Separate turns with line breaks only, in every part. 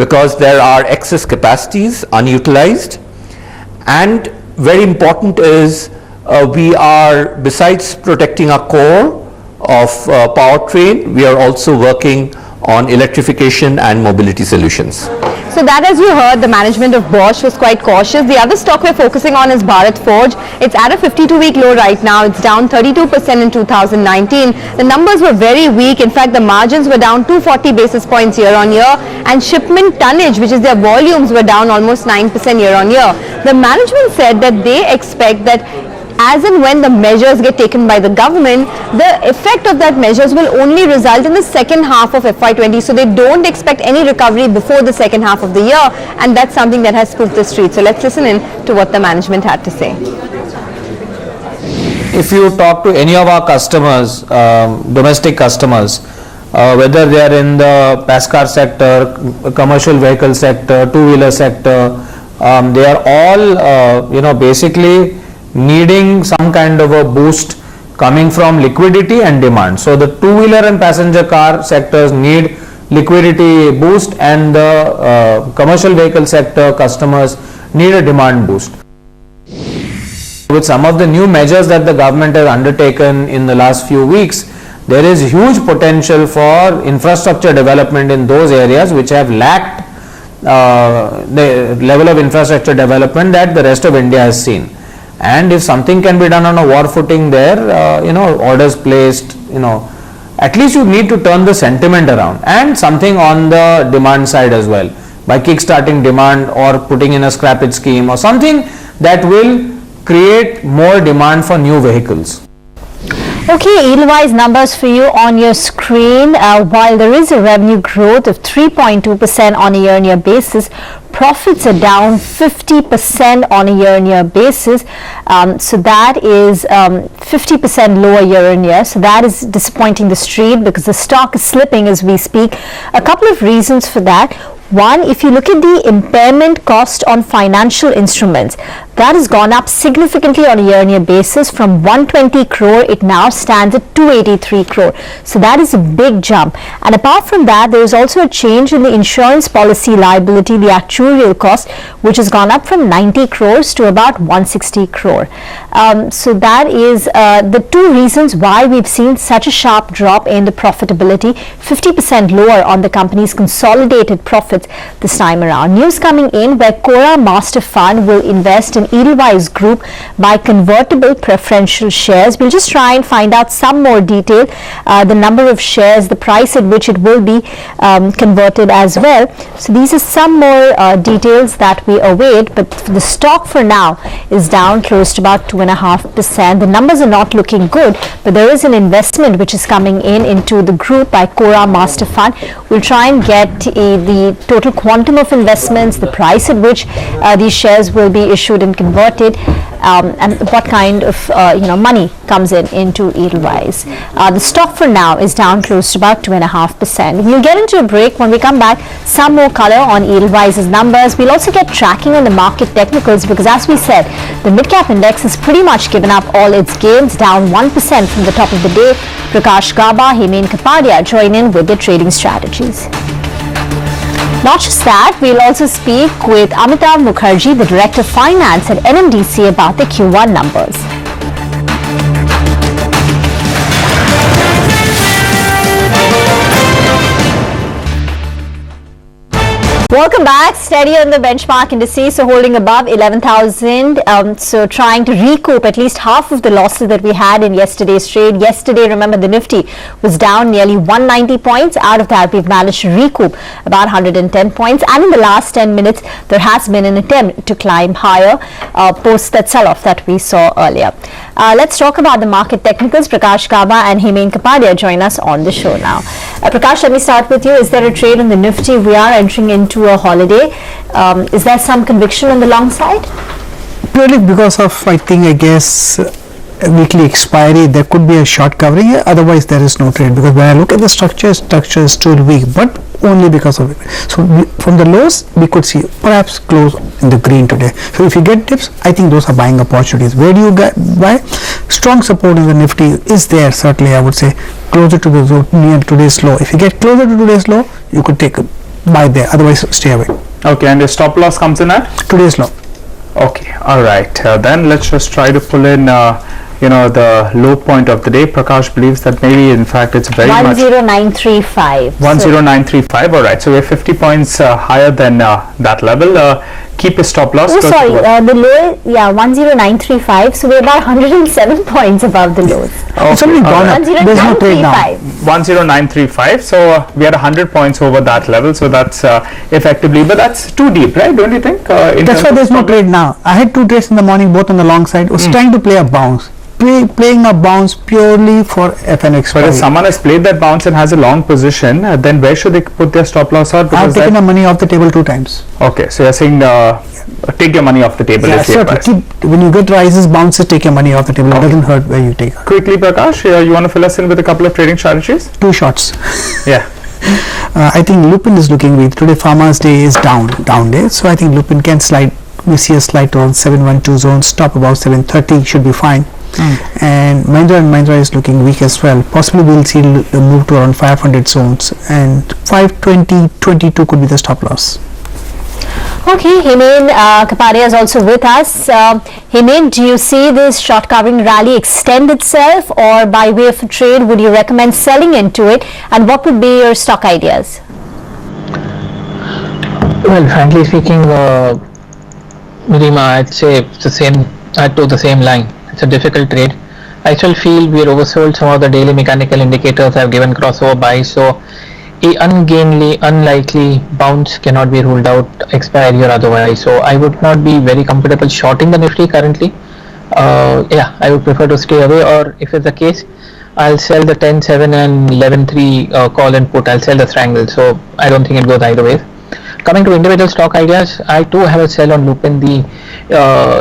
because there are excess capacities unutilized, and very important is we are, besides protecting our core of powertrain, we are also working on electrification and mobility solutions.
So that, as you heard, the management of Bosch was quite cautious. The other stock we're focusing on is Bharat Forge. It's at a 52-week low right now. It's down 32% in 2019. The numbers were very weak. In fact, the margins were down 240 basis points year on year, and shipment tonnage, which is their volumes, were down almost 9% year on year. The management said that they expect that as and when the measures get taken by the government, the effect of that measures will only result in the second half of FY20. So they don't expect any recovery before the second half of the year, and that's something that has spooked the street. So let's listen in to what the management had to say.
If you talk to any of our customers, domestic customers, whether they are in the passenger car sector, commercial vehicle sector, two-wheeler sector, they are all, basically needing some kind of a boost coming from liquidity and demand. So the two-wheeler and passenger car sectors need liquidity boost, and the commercial vehicle sector customers need a demand boost. With some of the new measures that the government has undertaken in the last few weeks, there is huge potential for infrastructure development in those areas which have lacked the level of infrastructure development that the rest of India has seen. And if something can be done on a war footing there, orders placed, at least you need to turn the sentiment around, and something on the demand side as well, by kick-starting demand or putting in a scrappage scheme or something that will create more demand for new vehicles.
Okay, Edelweiss numbers for you on your screen. While there is a revenue growth of 3.2% on a year-on-year basis, profits are down 50% on a year-on-year basis. So that is 50% lower year-on-year. So that is disappointing the street because the stock is slipping as we speak. A couple of reasons for that. One, if you look at the impairment cost on financial instruments, that has gone up significantly on a year-on-year basis. From 120 crore, it now stands at 283 crore. So that is a big jump. And apart from that, there is also a change in the insurance policy liability, the actuarial cost, which has gone up from 90 crores to about 160 crore. So that is the two reasons why we've seen such a sharp drop in the profitability, 50% lower on the company's consolidated profits this time around. News coming in where Cora Master Fund will invest in Edelweiss Group by convertible preferential shares. We'll just try and find out some more detail, the number of shares, the price at which it will be converted as well. So these are some more details that we await, but the stock for now is down close to about 2.5%. The numbers are not looking good, but there is an investment which is coming in into the group by Cora Master Fund. We'll try and get the total quantum of investments, the price at which these shares will be issued and converted, and what kind of money comes into Edelweiss. The stock for now is down close to about 2.5%. We'll get into a break. When we come back, some more color on Edelweiss's numbers. We'll also get tracking on the market technicals because, as we said, the mid-cap index has pretty much given up all its gains, down 1% from the top of the day. Prakash Gaba, Hemen Kapadia join in with their trading strategies. Not just that, we'll also speak with Amitav Mukherjee, the Director of Finance at NMDC, about the Q1 numbers. Welcome back. Steady on the benchmark indices, so holding above 11,000. So trying to recoup at least half of the losses that we had in yesterday's trade. Yesterday, remember, the Nifty was down nearly 190 points. Out of that, we've managed to recoup about 110 points. And in the last 10 minutes, there has been an attempt to climb higher post that sell-off that we saw earlier. Let's talk about the market technicals. Prakash Gaba and Hemen Kapadia join us on the show now. Prakash, let me start with you. Is there a trade on the Nifty? We are entering into a holiday. Is there some conviction on the long side?
Purely because of, I guess, a weekly expiry, there could be a short covering here. Otherwise, there is no trade, because when I look at the structure is still weak, but only because of it. So from the lows, we could see perhaps close in the green today. So if you get dips, I think those are buying opportunities. Where do you buy? Strong support in the Nifty is there, certainly, I would say, closer to the zone near today's low. If you get closer to today's low, you could take a buy there, otherwise stay away.
Okay, and your stop loss comes in at?
Today's low.
Okay, all right. Then let's just try to pull in, the low point of the day. Prakash believes that maybe, in fact, it's very much
10935.
10935. All right, so we're 50 points higher than that level. Keep a stop loss.
Oh,
Go
sorry,
to-
the low, 10935. So we're about 107 points above the lows.
It's already gone up. There's no trade now.
10935.
10935. So we had 100 points over that level. So that's effectively, but that's too deep, right? Don't you think?
That's why there's no trade now. I had 2 trades in the morning, both on the long side. Was trying to play a bounce. Playing a bounce purely for FNX.
But if someone has played that bounce and has a long position, then where should they put their stop loss out?
I've
Because
taken the
that,
money off the table 2 times.
okay, so you're saying take your money off the table.
Yeah,
is the
sure.
advice.
When you get rises, bounces, take your money off the table. It doesn't hurt where you take.
Quickly, Prakash, you want to fill us in with a couple of trading strategies?
2 shots.
Yeah.
I think Lupin is looking weak. Today Pharma's day is down day. So I think Lupin can slide. We see a slide towards 712 zone. Stop about 730 should be fine. And Mahindra is looking weak as well. Possibly we'll see the move to around 500 zones, and 520.22 could be the stop loss.
Okay, Himen Kapadia is also with us. Himen, do you see this short covering rally extend itself, or by way of a trade, would you recommend selling into it? And what would be your stock ideas?
Well, frankly speaking, Rima, I'd say it's the same. I'd do the same line. It's a difficult trade. I still feel we're oversold. Some of the daily mechanical indicators have given crossover buys, so a unlikely bounce cannot be ruled out, expiry or otherwise. So I would not be very comfortable shorting the Nifty currently. Yeah, I would prefer to stay away, or if it's the case, I'll sell the 10.7 and 11.3 call and put. I'll sell the strangle. So I don't think it goes either way. Coming to individual stock ideas, I too have a sell on Lupin. The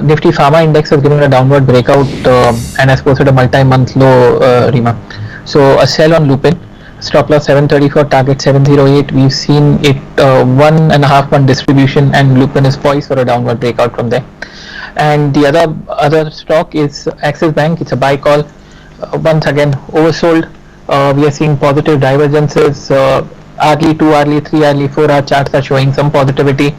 Nifty Pharma Index has given a downward breakout and has posted a multi-month low, Rima. So a sell on Lupin. Stop loss 734, target 708. We've seen it 1.5 month distribution, and Lupin is poised for a downward breakout from there. And the other stock is Axis Bank. It's a buy call. Once again oversold. We are seeing positive divergences. Hourly, 2 hourly, 3 hourly, 4 hour charts are showing some positivity,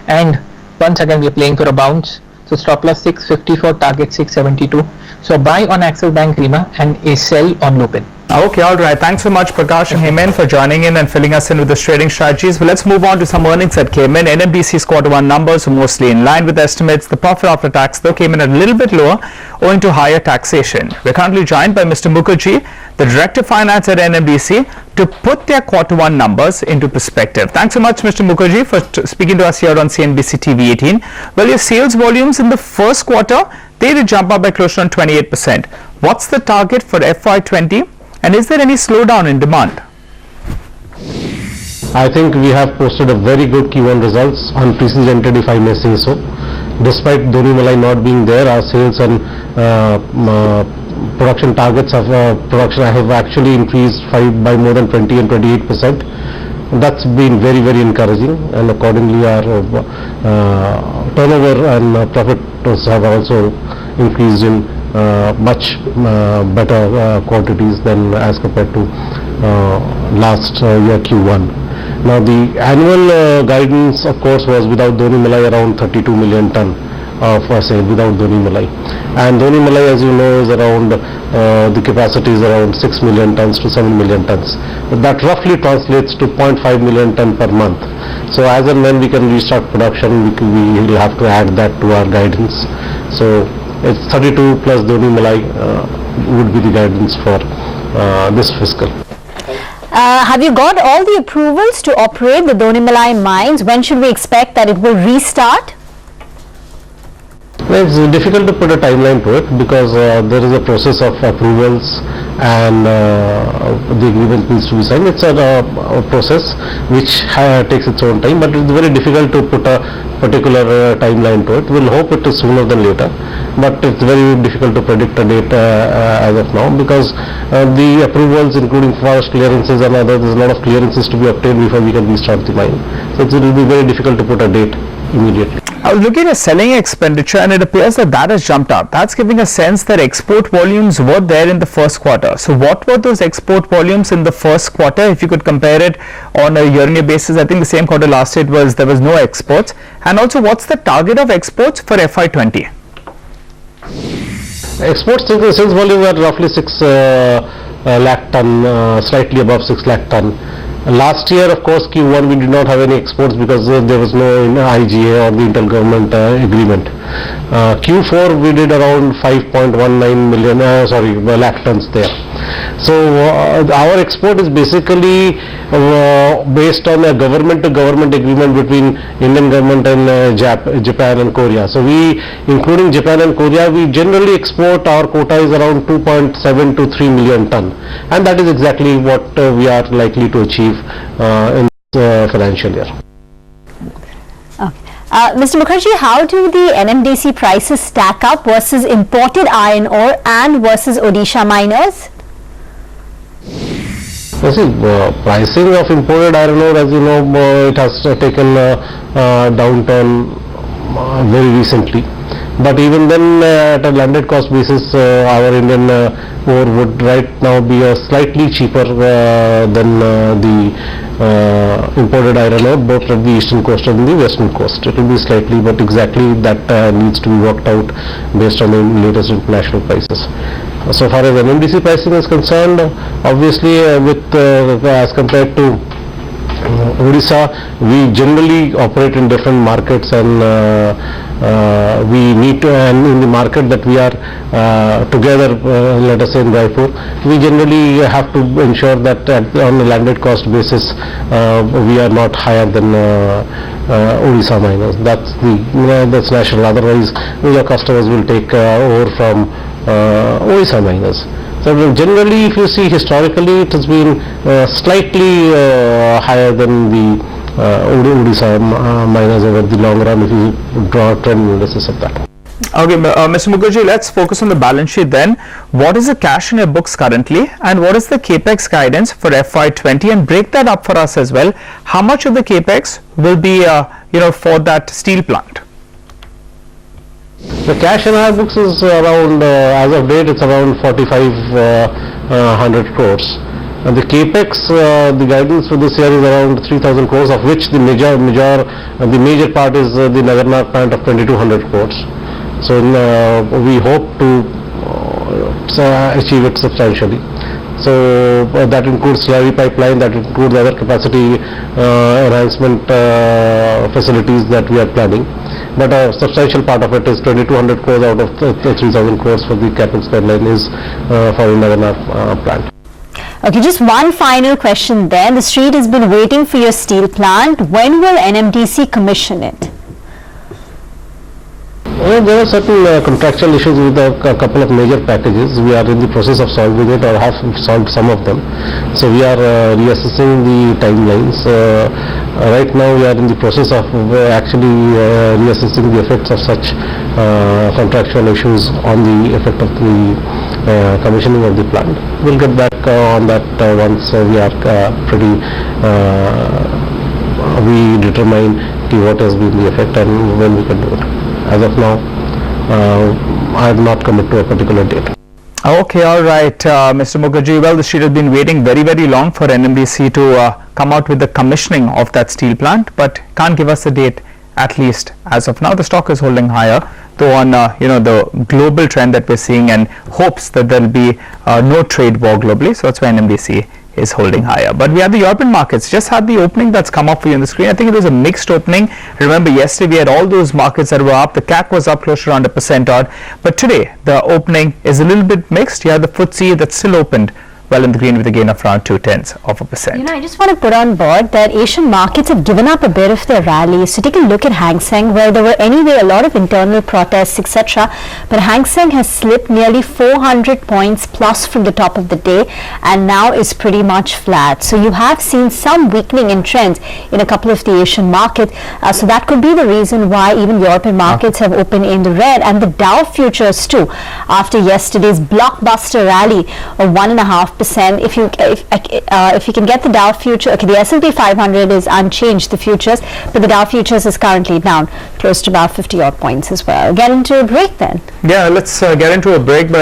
and once again we are playing for a bounce. So stop loss 654, target 672. So buy on Axis Bank, Rima, and a sell on Lupin.
Okay, all right. Thanks so much, Prakash and Heyman, for joining in and filling us in with the trading strategies. Well, let's move on to some earnings that came in. NMDC's Q1 numbers were mostly in line with estimates. The profit after tax, though, came in a little bit lower owing to higher taxation. We're currently joined by Mr. Mukherjee, the Director of Finance at NMDC, to put their Q1 numbers into perspective. Thanks so much, Mr. Mukherjee, for speaking to us here on CNBC TV 18. Well, your sales volumes in the first quarter, they did jump up by close to 28%. What's the target for FY20? And is there any slowdown in demand?
I think we have posted a very good Q1 results, unprecedented if I may say so. Despite Dhoni Malai not being there, our sales and production targets of production have actually increased by more than 20 and 28%. That's been very, very encouraging, and accordingly our turnover and profit have also increased in much better quantities than as compared to last year Q1. Now the annual guidance of course was without Dhoni Malai around 32 million ton of sale without Dhoni Malai, and Dhoni Malai, as you know, is around the capacity is around 6 million tons to 7 million tons. That roughly translates to 0.5 million ton per month. So as and when we can restart production, we will have to add that to our guidance. So it's 32 plus Dhoni Malai would be the guidance for this fiscal.
Have you got all the approvals to operate the Dhoni Malai mines? When should we expect that it will restart?
Well, it's difficult to put a timeline to it because there is a process of approvals and the agreement needs to be signed. It's a process which takes its own time, but it's very difficult to put a particular timeline to it. We'll hope it is sooner than later, but it's very difficult to predict a date as of now because the approvals, including forest clearances and others, there's a lot of clearances to be obtained before we can restart the mine. So it will be very difficult to put a date immediately.
I was looking at selling expenditure and it appears that that has jumped up. That's giving a sense that export volumes were there in the first quarter. So what were those export volumes in the first quarter? If you could compare it on a year-on-year basis, I think the same quarter last year there was no exports. And also, what's the target of exports for FY20?
Exports sales volume were roughly 6 lakh ton, slightly above 6 lakh ton. Last year, of course, Q1 we did not have any exports because there was no IGA or the intergovernment agreement. Q4 we did around 5.19 million, lakh tons there. So our export is basically based on a government-to-government agreement between Indian government and Japan and Korea. So we, including Japan and Korea, we generally export, our quota is around 2.7 to 3 million ton, and that is exactly what we are likely to achieve in this financial year.
Mr. Mukherjee, how do the NMDC prices stack up versus imported iron ore and versus Odisha miners?
You see, pricing of imported iron ore, as you know, it has taken a downturn very recently. But even then, at a landed cost basis, our Indian ore would right now be slightly cheaper than the imported iron ore, both at the eastern coast and the western coast. It will be slightly, but exactly that needs to be worked out based on the latest international prices. So far as NMDC pricing is concerned, obviously as compared to Odisha, we generally operate in different markets, and we need to, and in the market that we are together, let us say in Raipur, we generally have to ensure that on a landed cost basis we are not higher than Odisha miners. That's national. Otherwise, your customers will take ore from Odisha miners. So generally, if you see historically, it has been slightly higher than the Odisha miners over the long run, if you draw a trend analysis of that.
Okay, Mr. Mukherjee, let's focus on the balance sheet then. What is the cash in your books currently, and what is the capex guidance for FY20? And break that up for us as well. How much of the capex will be, for that steel plant?
The cash in our books is around, as of date, it's around 4,500 crores. And the capex, the guidance for this year is around 3,000 crores, of which the major part is the Nagarnar plant of 2,200 crores. So we hope to achieve it substantially. So that includes slurry pipeline, that includes other capacity enhancement facilities that we are planning. But a substantial part of it is 2,200 crores out of the 3,000 crores for the capex guideline is for the Nagarnar plant.
Okay, just one final question then. The street has been waiting for your steel plant. When will NMDC commission it?
There are certain contractual issues with a couple of major packages. We are in the process of solving it, or have solved some of them. So we are reassessing the timelines. Right now we are in the process of actually reassessing the effects of such contractual issues on the effect of the commissioning of the plant. We'll get back on that once we are we determine what has been the effect and when we can do it. As of now, I have not committed to a particular date.
Okay, all right, Mr. Mukherjee. Well, the street has been waiting very, very long for NMDC to come out with the commissioning of that steel plant, but can't give us a date, at least as of now. The stock is holding higher, though on the global trend that we're seeing, and hopes that there will be no trade war globally. So that's why NMDC is holding higher. But we have the European markets. Just had the opening that's come up for you on the screen. I think it was a mixed opening. Remember, yesterday we had all those markets that were up. The CAC was up close to around 1% odd. But today the opening is a little bit mixed. You have the FTSE that's still opened well in the green with a gain of around 0.2%.
I just want to put on board that Asian markets have given up a bit of their rally. So take a look at Hang Seng, where there were anyway a lot of internal protests, etc. But Hang Seng has slipped nearly 400 points plus from the top of the day and now is pretty much flat. So you have seen some weakening in trends in a couple of the Asian markets. So that could be the reason why even European markets have opened in the red, and the Dow futures too, after yesterday's blockbuster rally of 1.5%. 2.5%. If you can get the Dow future, okay, the S&P 500 is unchanged, the futures, but the Dow futures is currently down close to about 50 odd points as well. Get into a break then.
Yeah, let's get into a break, but